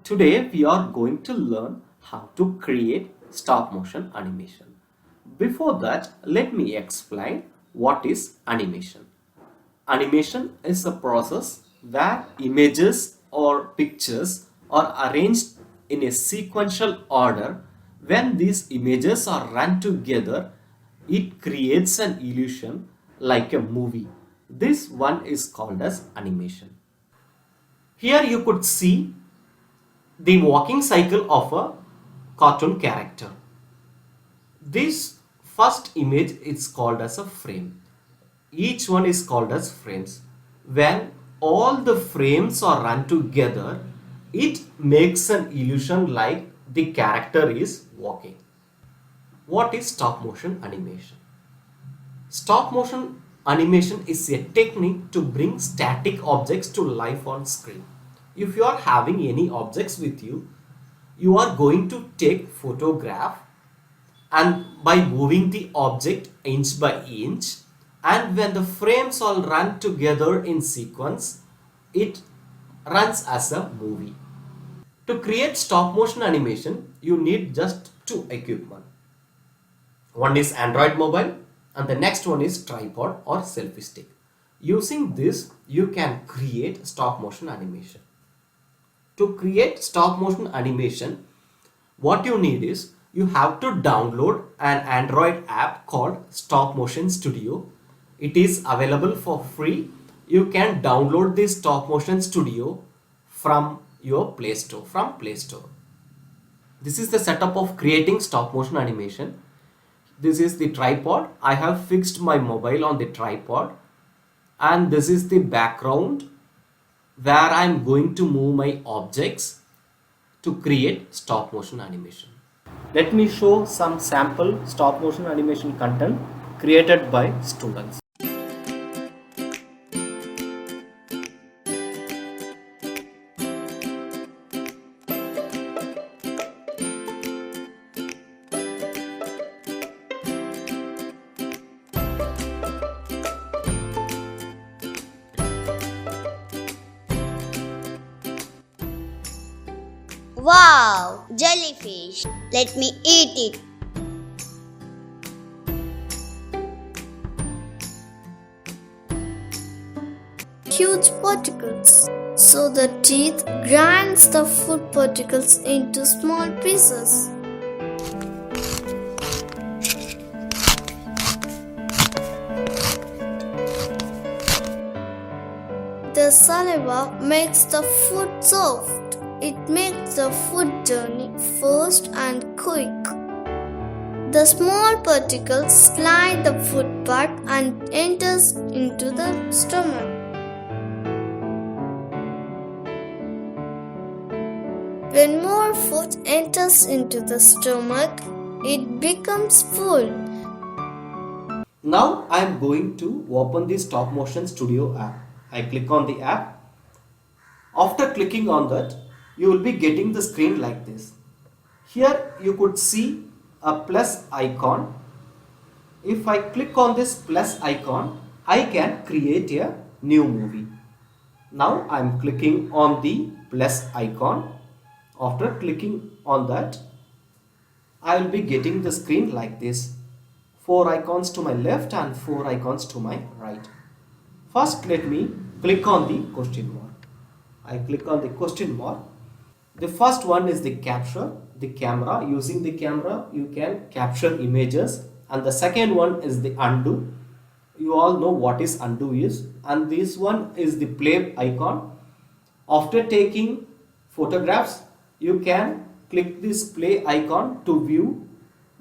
Today we are going to learn how to create stop motion animation. Before that, let me explain what is animation. Animation is a process where images or pictures are arranged in a sequential order. When these images are run together, it creates an illusion like a movie. This one is called as animation. Here you could see the walking cycle of a cartoon character. This first image is called as a frame. Each one is called as frames. When all the frames are run together, it makes an illusion like the character is walking. What is stop motion animation? Stop motion animation is a technique to bring static objects to life on screen. If you are having any objects with you, you are going to take photograph, and by moving the object inch by inch, and when the frames all run together in sequence, it runs as a movie. To create stop motion animation, you need just two equipment. One is Android mobile and the next one is tripod or selfie stick. Using this, you can create stop motion animation. To create stop motion animation, what you need is you have to download an Android app called Stop Motion Studio. It is available for free. You can download this Stop Motion Studio from your Play Store. This is the setup of creating stop motion animation. This is the tripod. I have fixed my mobile on the tripod, and this is the background where I am going to move my objects to create stop motion animation. Let me show some sample stop motion animation content created by students. Wow, jellyfish. Let me eat it. Huge particles. So the teeth grinds the food particles into small pieces. The saliva makes the food soft. It makes the food journey fast and quick. The small particles slide the food part and enters into the stomach. When more food enters into the stomach, it becomes full. Now I am going to open the Stop Motion Studio app. I click on the app. After clicking on that, you will be getting the screen like this. Here you could see a plus icon. If I click on this plus icon, I can create a new movie. Now I am clicking on the plus icon. After clicking on that, I will be getting the screen like this. 4 icons to my left and 4 icons to my right. First, let me click on the question mark. I click on the question mark. The first one is the capture, the camera. Using the camera, you can capture images. And the second one is the undo. You all know what is undo is. And this one is the play icon. After taking photographs, you can click this play icon to view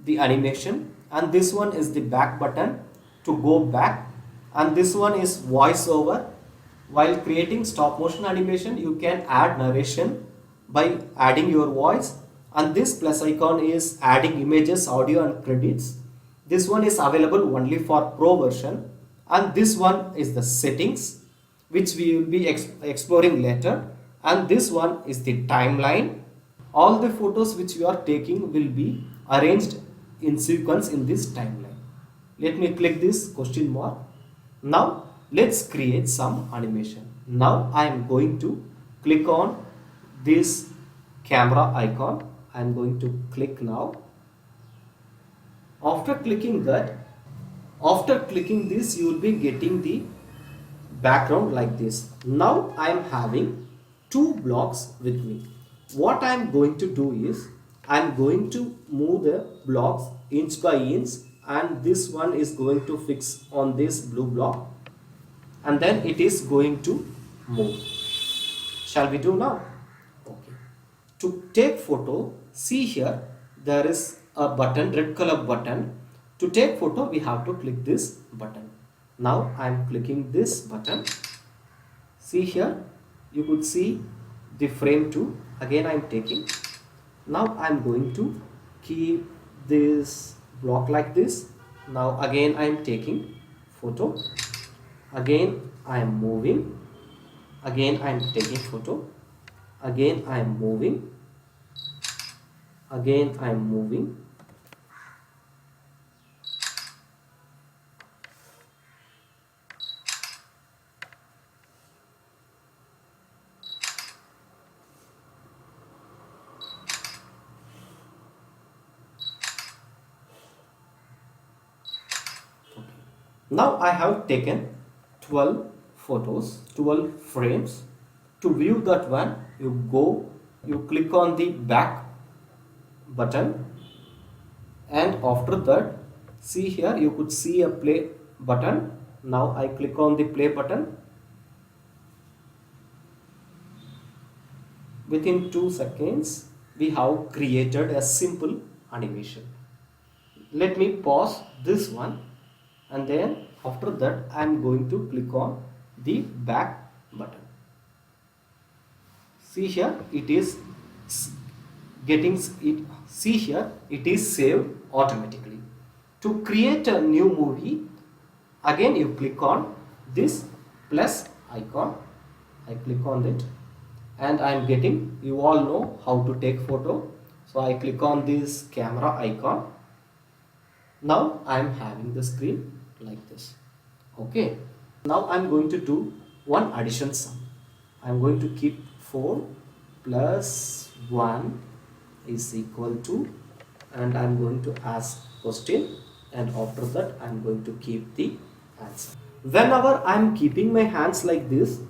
the animation. And this one is the back button to go back. And this one is voiceover. While creating stop motion animation, you can add narration by adding your voice, and this plus icon is adding images, audio and credits. This one is available only for pro version, and this one is the settings, which we will be exploring later, and this one is the timeline. All the photos which you are taking will be arranged in sequence in this timeline. Let me click this question mark. Now let's create some animation. Now I am going to click on this camera icon. I'm going to click now. After clicking this, you will be getting the background like this. Now I am having two blocks with me. What I am going to do is I am going to move the blocks inch by inch, and this one is going to fix on this blue block, and then it is going to move. Shall we do now? Okay. To take photo, see here there is a button, red color button. To take photo, we have to click this button. Now I am clicking this button. See here, you could see the frame 2. Again I am taking. Now I am going to keep this block like this. Now again I am taking photo. Again I am moving. Again I am taking photo. Again I am moving. Again I am moving. Now I have taken 12 photos, 12 frames. To view that one, you click on the back button, and after that, see here, you could see a play button. Now I click on the play button. Within 2 seconds, we have created a simple animation. Let me pause this one, and then after that I am going to click on the back button. See here, it is getting it. See here, it is saved automatically. To create a new movie, again you click on this plus icon. I click on it, and I am getting, you all know how to take photo, so I click on this camera icon. Now I am having the screen like this. Okay, now I am going to do one addition sum. I am going to keep 4 plus 1 is equal to, and I am going to ask question, and after that I am going to keep the answer. Whenever I am keeping my hands like this,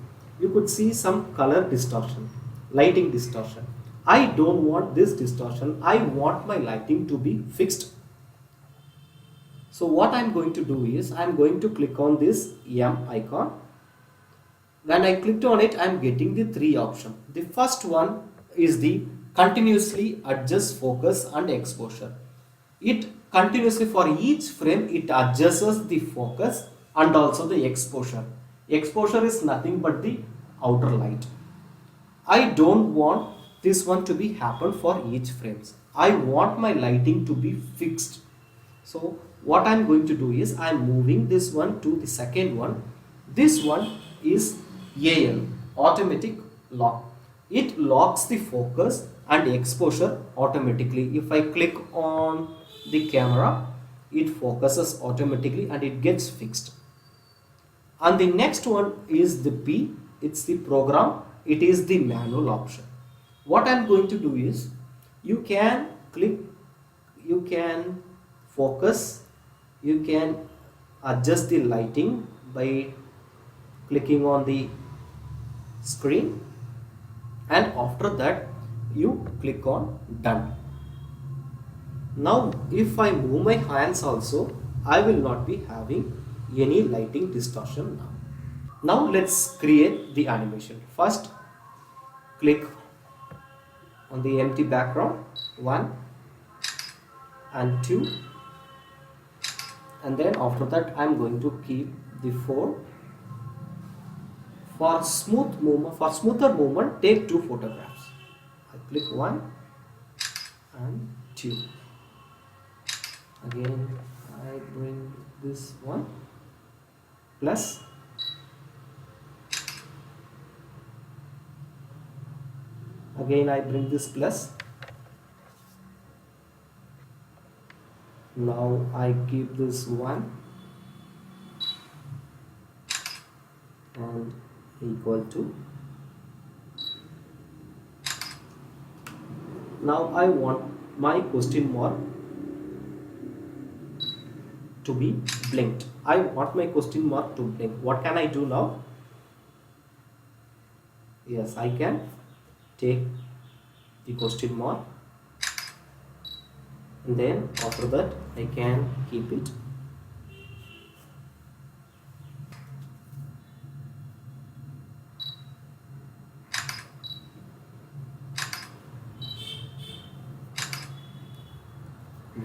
you could see some color distortion, lighting distortion. I don't want this distortion. I want my lighting to be fixed. So what I am going to do is I am going to click on this M icon. When I clicked on it, I am getting the 3 options. The first one is the continuously adjust focus and exposure. It continuously, for each frame, it adjusts the focus and also the exposure. Exposure is nothing but the outer light. I don't want this one to be happen for each frames. I want my lighting to be fixed. So what I am going to do is I am moving this one to the second one. This one is AL, automatic lock. It locks the focus and exposure automatically. If I click on the camera, it focuses automatically and it gets fixed. And the next one is the P, it's the program, it is the manual option. What I am going to do is, you can click, you can focus, you can adjust the lighting by clicking on the screen, and after that you click on done. Now if I move my hands also, I will not be having any lighting distortion now. Now let's create the animation. First click on the empty background, 1 and 2, and then after that I am going to keep the 4. For smooth movement, for smoother movement, take 2 photographs. I click 1 and 2. Again I bring this one plus, again I bring this plus. Now I keep this 1 and equal to Now I want my question mark to be blinked. I want my question mark to blink. What can I do now? Yes, I can take the question mark, and then after that I can keep it.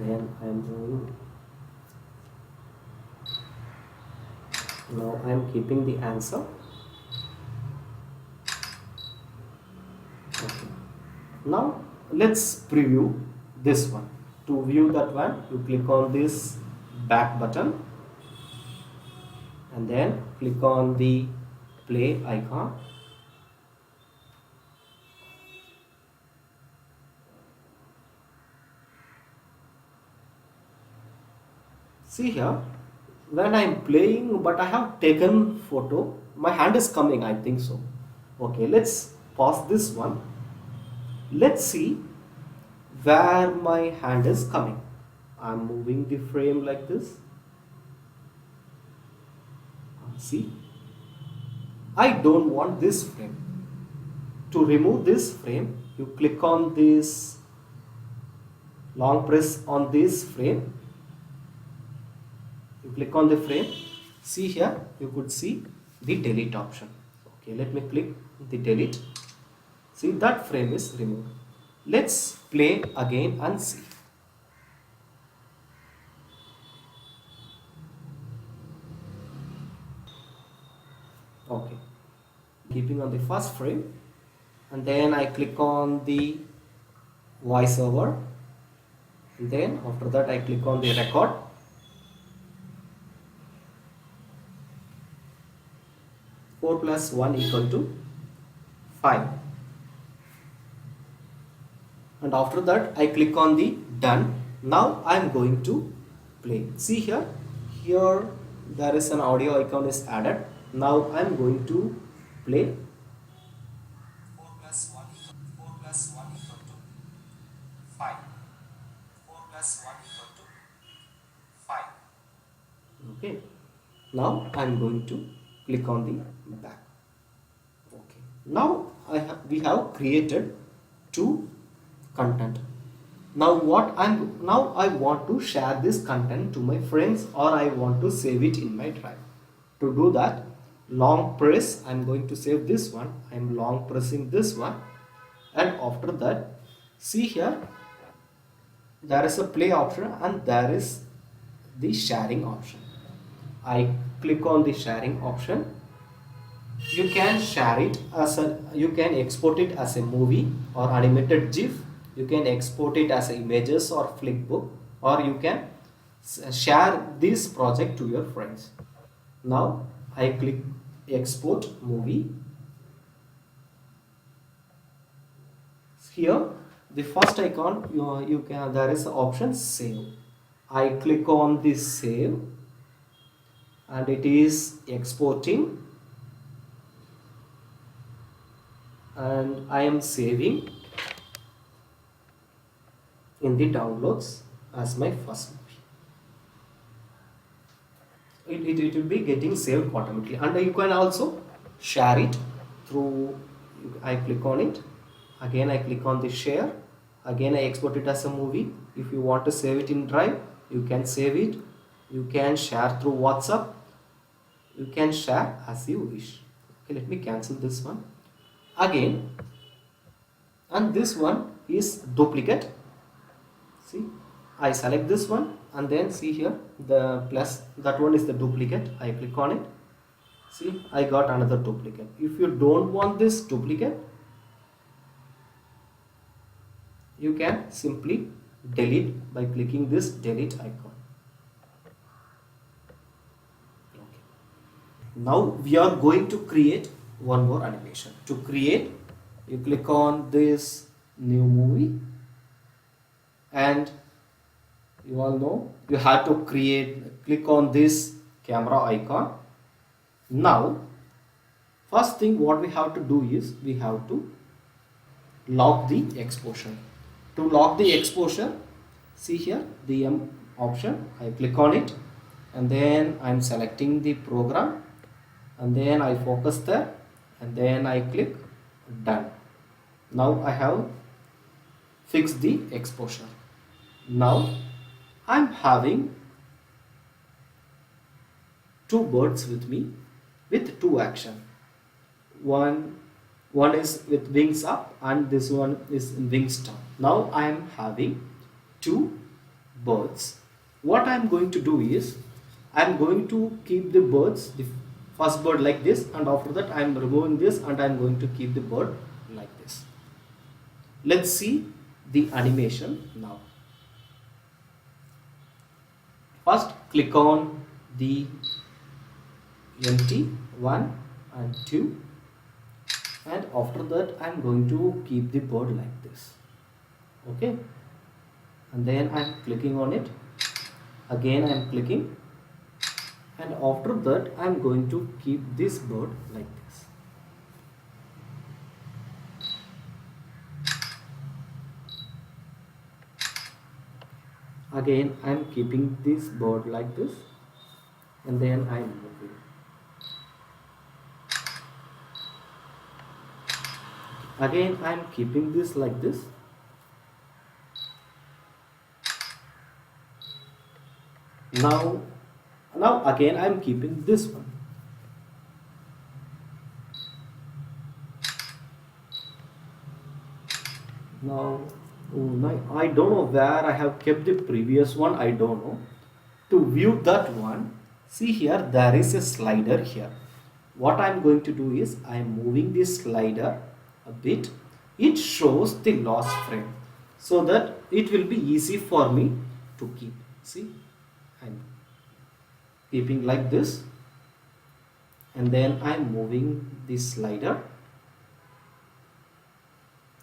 Then I am doing, now I am keeping the answer. Okay. Now let's preview this one. To view that one, you click on this back button and then click on the play icon. See here, when I am playing, but I have taken photo, my hand is coming, I think so. Okay, let's pause this one. Let's see where my hand is coming. I'm moving the frame like this. See, I don't want this frame. To remove this frame, you click on this, long press on this frame. You click on the frame. See here, you could see the delete option. Okay, let me click the delete. See, that frame is removed. Let's play again and see. Okay, keeping on the first frame, and then I click on the voiceover, and then after that I click on the record. Four plus 1 equal to 5, and after that I click on the done. Now I am going to play. See here, there is an audio icon is added. Now I am going to play. 4 plus 1 equal to 5. 4 plus 1 equal to 5. Okay. Now I am going to click on the back. Okay. Now we have created two content. Now I want to share this content to my friends, or I want to save it in my drive. To do that, long press, I'm going to save this one. I'm long pressing this one, and after that, see here, there is a play option and there is the sharing option. I click on the sharing option. You can share it you can export it as a movie or animated GIF. You can export it as images or Flickbook, or you can share this project to your friends. Now I click export movie. Here the first icon, there is the option save. I click on this save, and it is exporting, and I am saving in the downloads as my first movie. It will be getting saved automatically, and you can also share it through, I click on it, again I click on the share, again I export it as a movie. If you want to save it in drive, you can save it. You can share through WhatsApp. You can share as you wish. Okay, let me cancel this one again, and this one is duplicate. See, I select this one, and then see here the plus, that one is the duplicate. I click on it. See, I got another duplicate. If you don't want this duplicate, you can simply delete by clicking this delete icon. Okay. Now we are going to create one more animation. To create, you click on this new movie, and you all know you have to click on this camera icon. Now first thing what we have to do is we have to lock the exposure. To lock the exposure, see here the M option, I click on it and then I'm selecting the program and then I focus there and then I click done. Now I have fixed the exposure. Now I'm having two birds with me with two action. One is with wings up and this one is wings down. Now I am having two birds. What I am going to do is I am going to keep the birds, the first bird like this, and after that I am removing this and I am going to keep the bird like this. Let's see the animation now. First click on the empty 1 and 2, and after that I am going to keep the bird like this. Okay, and then I am clicking on it, again I am clicking, and after that I am going to keep this bird like this. Again I am keeping this bird like this and then I am moving. Again I am keeping this like this. Now again I am keeping this one. Now I don't know where I have kept the previous one, I don't know. To view that one, see here there is a slider here. What I am going to do is I am moving this slider a bit. It shows the last frame so that it will be easy for me to keep. See, I am keeping like this and then I am moving this slider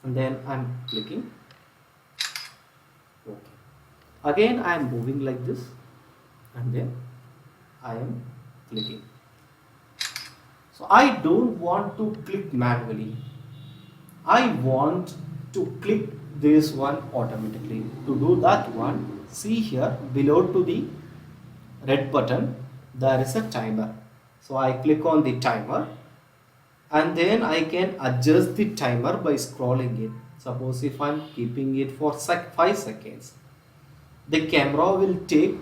and then I am clicking. Okay. Again I am moving like this and then I am clicking. So I don't want to click manually. I want to click this one automatically. To do that one, see here below to the red button there is a timer. So I click on the timer and then I can adjust the timer by scrolling it. Suppose if I am keeping it for 5 seconds, the camera will take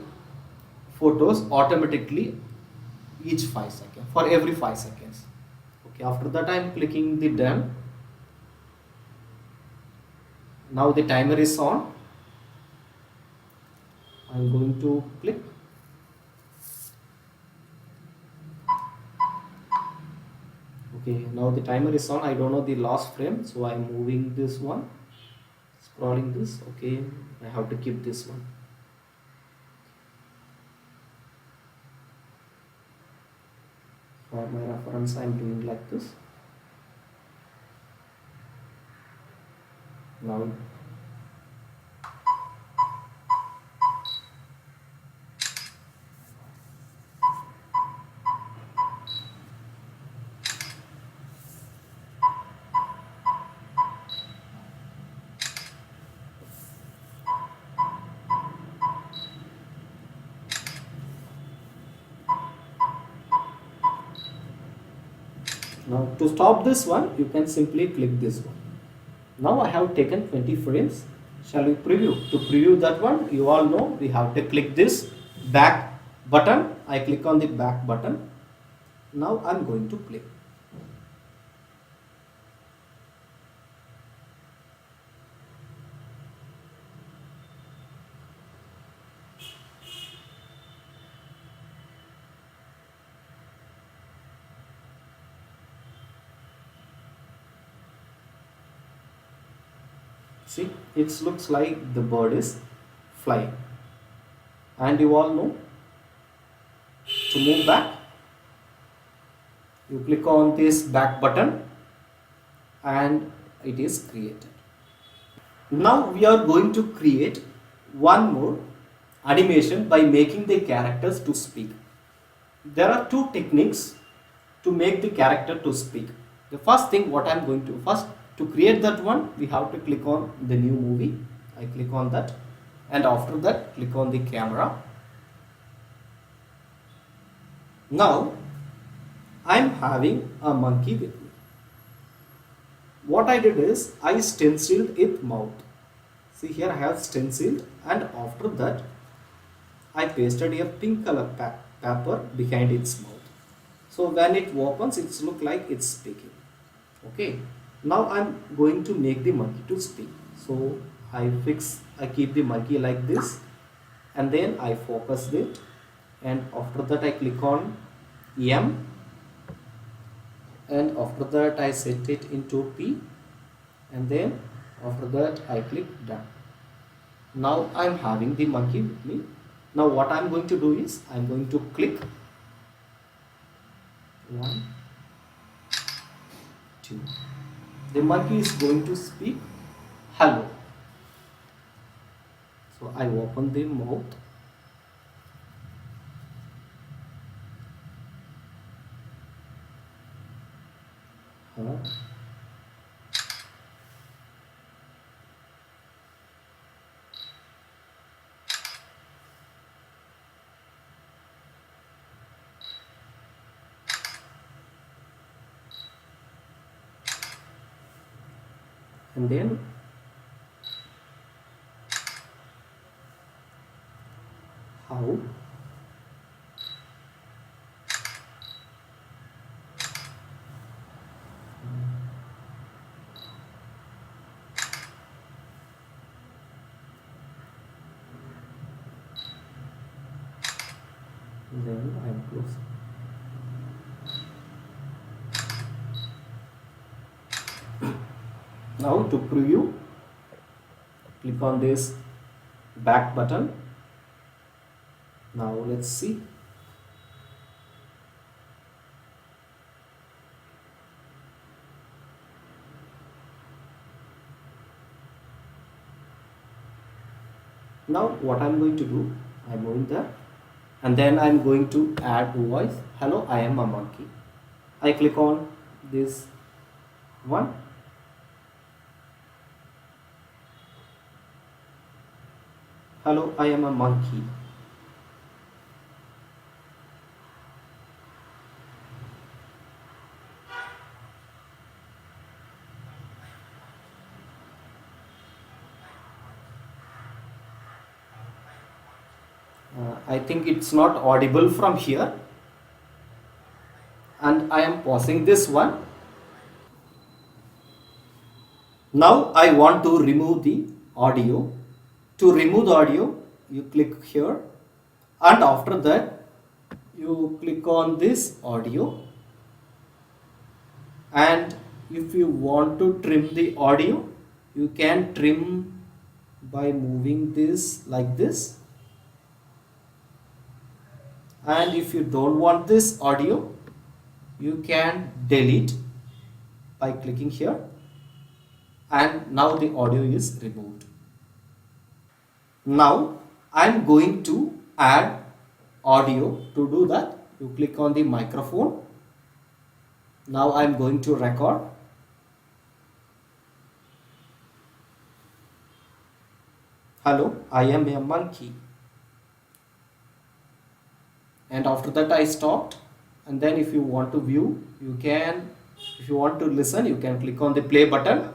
photos automatically each 5 seconds, for every 5 seconds. Okay, after that I am clicking the done. Now the timer is on. I am going to click. Okay, now the timer is on. I don't know the last frame, so I am moving this one, scrolling this. Okay, I have to keep this one. For my reference I am doing like this. Now to stop this one, you can simply click this one. Now I have taken 20 frames. Shall we preview? To preview that one, you all know we have to click this back button. I click on the back button. Now I am going to play. See, it looks like the bird is flying. And you all know, to move back, you click on this back button and it is created. Now we are going to create one more animation by making the characters to speak. There are two techniques to make the character to speak. The first thing what I am going to first to create that one, we have to click on the new movie I click on that, and after that click on the camera. Now I'm having a monkey with me. What I did is I stenciled its mouth. See, here I have stenciled, and after that I pasted a pink color paper behind its mouth. So when it opens, it looks like it's speaking. Okay. Now I'm going to make the monkey to speak. So I keep the monkey like this, and then I focus it, and after that I click on M, and after that I set it into P, and then after that I click done. Now I'm having the monkey with me. Now what I'm going to do is I'm going to click 1, 2. The monkey is going to speak hello. So I open the mouth. Huh. And then how. Then I am close. Now to preview, click on this back button. Now let's see. Now what I'm going to do, I'm going there, and then I'm going to add voice. Hello, I am a monkey. I click on this one. Hello, I am a monkey. I think it's not audible from here, and I am pausing this one. Now I want to remove the audio. To remove the audio, you click here, and after that you click on this audio, and if you want to trim the audio, you can trim by moving this like this. And if you don't want this audio, you can delete by clicking here, and now the audio is removed. Now I'm going to add audio. To do that, you click on the microphone. Now I'm going to record. Hello, I am a monkey. And after that I stopped, and then if you want to view, you can. If you want to listen, you can click on the play button,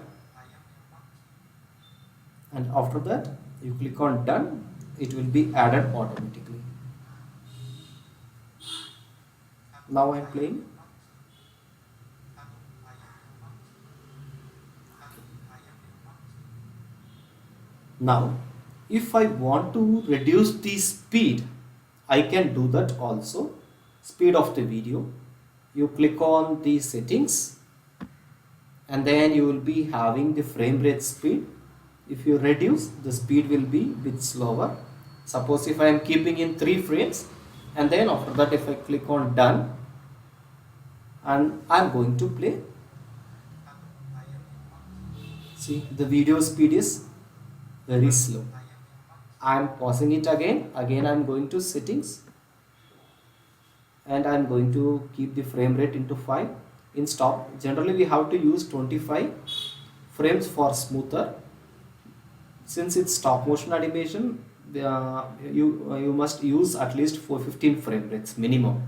and after that you click on done. It will be added automatically. Now I am playing. Now if I want to reduce the speed, I can do that also. Speed of the video, you click on the settings, and then you will be having the frame rate speed. If you reduce, the speed will be bit slower. Suppose if I am keeping in 3 frames, and then after that if I click on done, and I am going to play. See, the video speed is very slow. I am pausing it again. I am going to settings, and I am going to keep the frame rate into 5. In stop, generally we have to use 25 frames for smoother since it's stop motion animation, you must use at least for 15 frame rates minimum.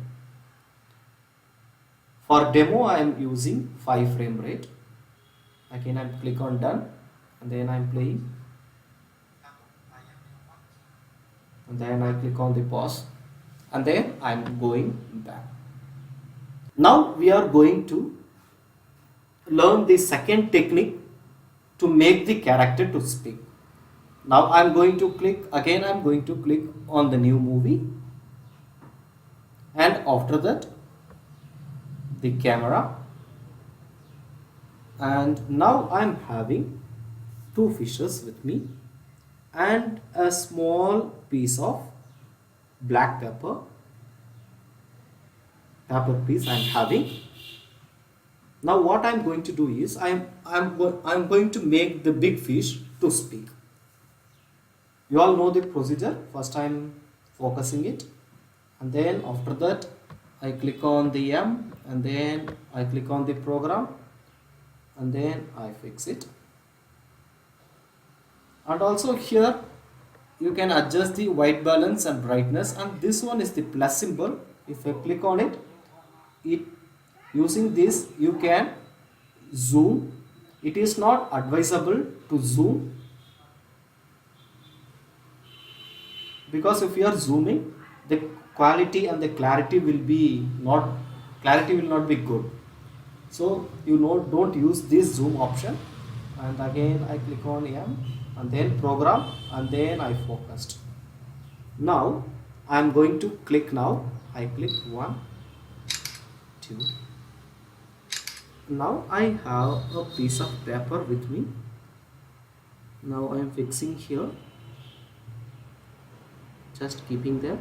For demo I am using 5 frame rate. Again I click on done, and then I'm playing, and then I click on the pause, and then I'm going back. Now we are going to learn the second technique to make the character to speak. Now I'm going to click on the new movie, and after that the camera, and now I'm having two fishes with me and a small piece of black pepper piece I'm having. Now what I'm going to do is I'm going to make the big fish to speak. You all know the procedure. First I'm focusing it, and then after that I click on the M, and then I click on the program, and then I fix it. And also here you can adjust the white balance and brightness, and this one is the plus symbol. If I click on it, using this you can zoom. It is not advisable to zoom, because if you are zooming, the quality and the clarity will not be good. So don't use this zoom option. And again I click on M, and then program, and then I focused. Now I am going to click. Now I click 1, 2. Now I have a piece of paper with me. Now I am fixing here, just keeping there.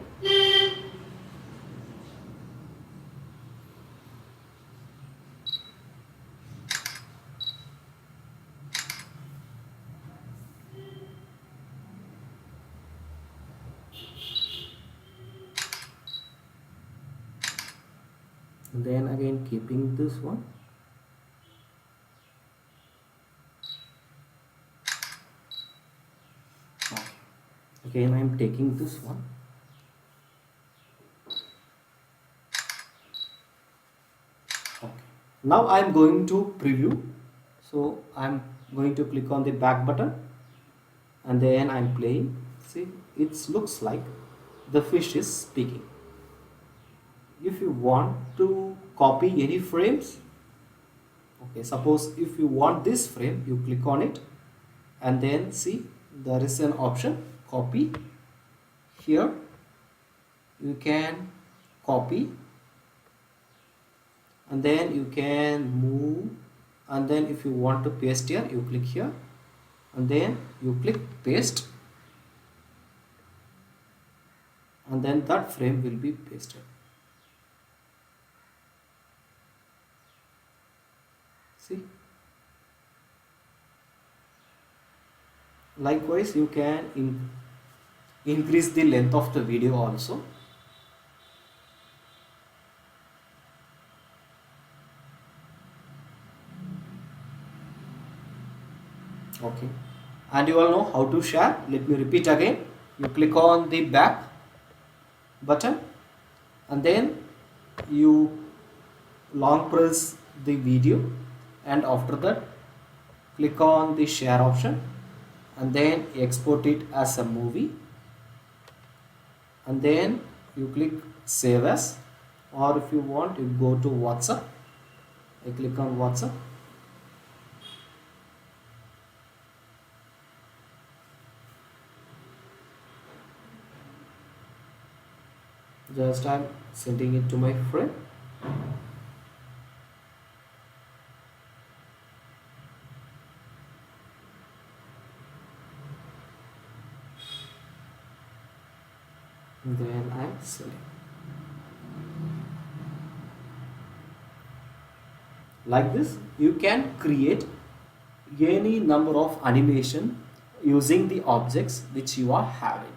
And then again keeping this one. Again I am taking this one. Okay. Now I am going to preview. So I am going to click on the back button, and then I am playing. See, it looks like the fish is speaking. If you want to copy any frames, okay, suppose if you want this frame, you click on it, and then see there is an option copy. Here you can copy, and then you can move, and then if you want to paste here, you click here, and then you click paste, and then that frame will be pasted. See, likewise you can increase the length of the video also. Okay, and you all know how to share. Let me repeat again. You click on the back button, and then you long press the video, and after that click on the share option, and then export it as a movie, and then you click save as, or if you want you go to WhatsApp. I click on WhatsApp. Just I'm sending it to my friend. Then I'm sending. Like this, you can create any number of animation using the objects which you are having.